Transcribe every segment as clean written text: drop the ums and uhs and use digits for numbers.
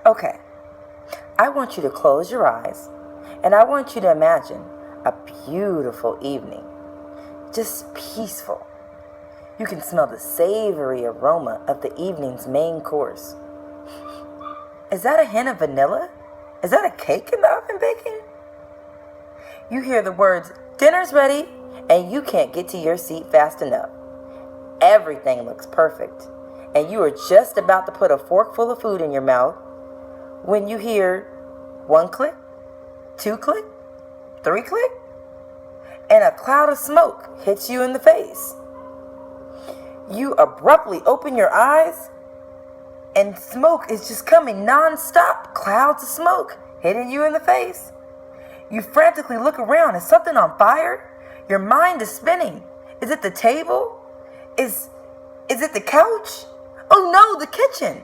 Okay, I want you to close your eyes and I want you to imagine a beautiful evening, just peaceful. You can smell the savory aroma of the evening's main course. Is that a hint of vanilla? Is that a cake in the oven baking? You hear the words, "Dinner's ready," and you can't get to your seat fast enough. Everything looks perfect, and you are just about to put a forkful of food in your mouth when you hear one click, two click, three click, and a cloud of smoke hits you in the face. You abruptly open your eyes, and smoke is just coming non-stop. Clouds of smoke hitting you in the face. You frantically look around. Is something on fire? Your mind is spinning. Is it the table? Is it the couch? Oh no, the kitchen.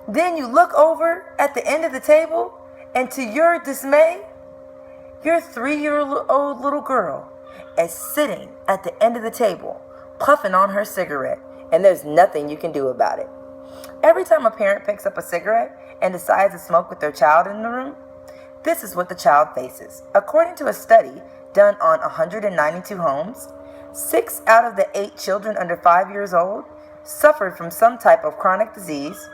Then you look over at the end of the table, and to your dismay, your 3-year-old little girl is sitting at the end of the table, puffing on her cigarette, and there's nothing you can do about it. Every time a parent picks up a cigarette and decides to smoke with their child in the room, this is what the child faces. According to a study done on 192 homes, 6 out of the 8 children under 5 years old suffered from some type of chronic disease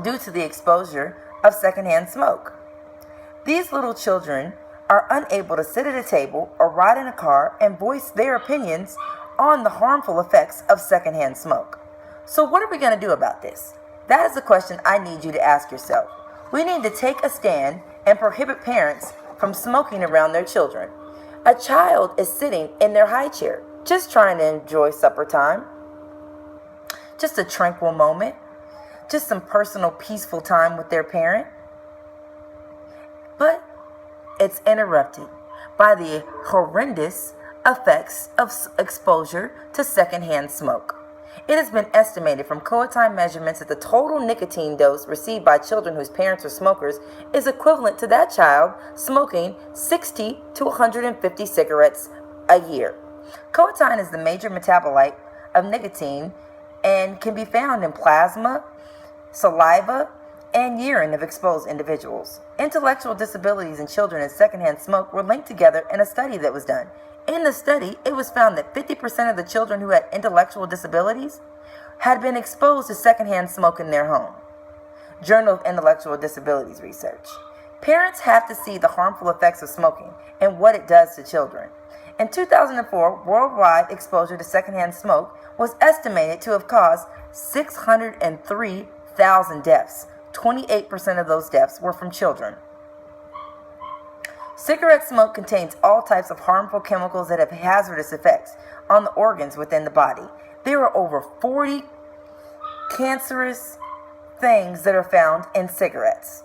due to the exposure of secondhand smoke. These little children are unable to sit at a table or ride in a car and voice their opinions on the harmful effects of secondhand smoke. So what are we going to do about this? That is the question I need you to ask yourself. We need to take a stand and prohibit parents from smoking around their children. A child is sitting in their high chair, just trying to enjoy supper time. Just a tranquil moment. Just some personal, peaceful time with their parent. But it's interrupted by the horrendous effects of exposure to secondhand smoke. It has been estimated from co-time measurements that the total nicotine dose received by children whose parents are smokers is equivalent to that child smoking 60 to 150 cigarettes a year. Co-time is the major metabolite of nicotine and can be found in plasma, saliva, and urine of exposed individuals. Intellectual disabilities in children and secondhand smoke were linked together in a study that was done. In the study, it was found that 50% of the children who had intellectual disabilities had been exposed to secondhand smoke in their home. Journal of Intellectual Disabilities Research. Parents have to see the harmful effects of smoking and what it does to children. In 2004, worldwide exposure to secondhand smoke was estimated to have caused 603,000 deaths. 28% of those deaths were from children. Cigarette smoke contains all types of harmful chemicals that have hazardous effects on the organs within the body. There are over 40 cancerous things that are found in cigarettes.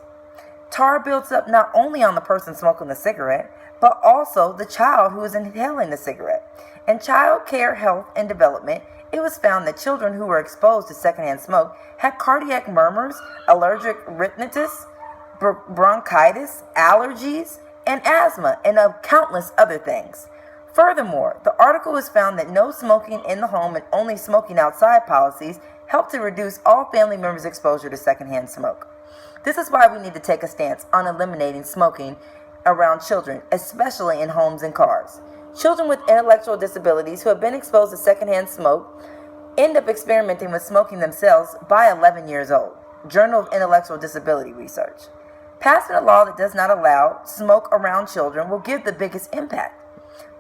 Tar builds up not only on the person smoking the cigarette, but also the child who is inhaling the cigarette. In child care, health, and development, it was found that children who were exposed to secondhand smoke had cardiac murmurs, allergic rhinitis, bronchitis, allergies, and asthma, and of countless other things. Furthermore, the article has found that no smoking in the home and only smoking outside policies help to reduce all family members' exposure to secondhand smoke. This is why we need to take a stance on eliminating smoking around children, especially in homes and cars. Children with intellectual disabilities who have been exposed to secondhand smoke end up experimenting with smoking themselves by 11 years old. Journal of Intellectual Disability Research. Passing a law that does not allow smoke around children will give the biggest impact.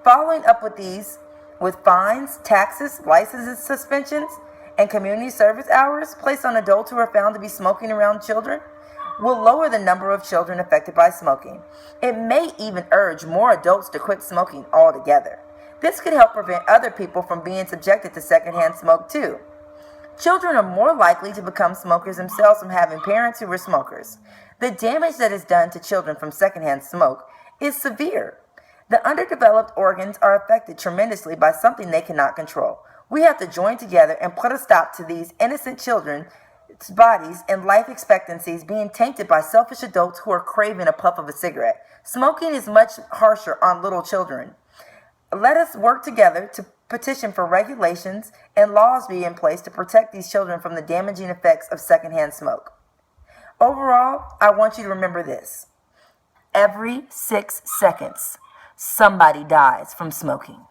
Following up with these with fines, taxes, licenses suspensions, and community service hours placed on adults who are found to be smoking around children will lower the number of children affected by smoking. It may even urge more adults to quit smoking altogether. This could help prevent other people from being subjected to secondhand smoke too. Children are more likely to become smokers themselves from having parents who were smokers. The damage that is done to children from secondhand smoke is severe. The underdeveloped organs are affected tremendously by something they cannot control. We have to join together and put a stop to these innocent children's bodies and life expectancies being tainted by selfish adults who are craving a puff of a cigarette. Smoking is much harsher on little children. Let us work together to petition for regulations and laws be in place to protect these children from the damaging effects of secondhand smoke. Overall, I want you to remember this. Every 6 seconds, somebody dies from smoking.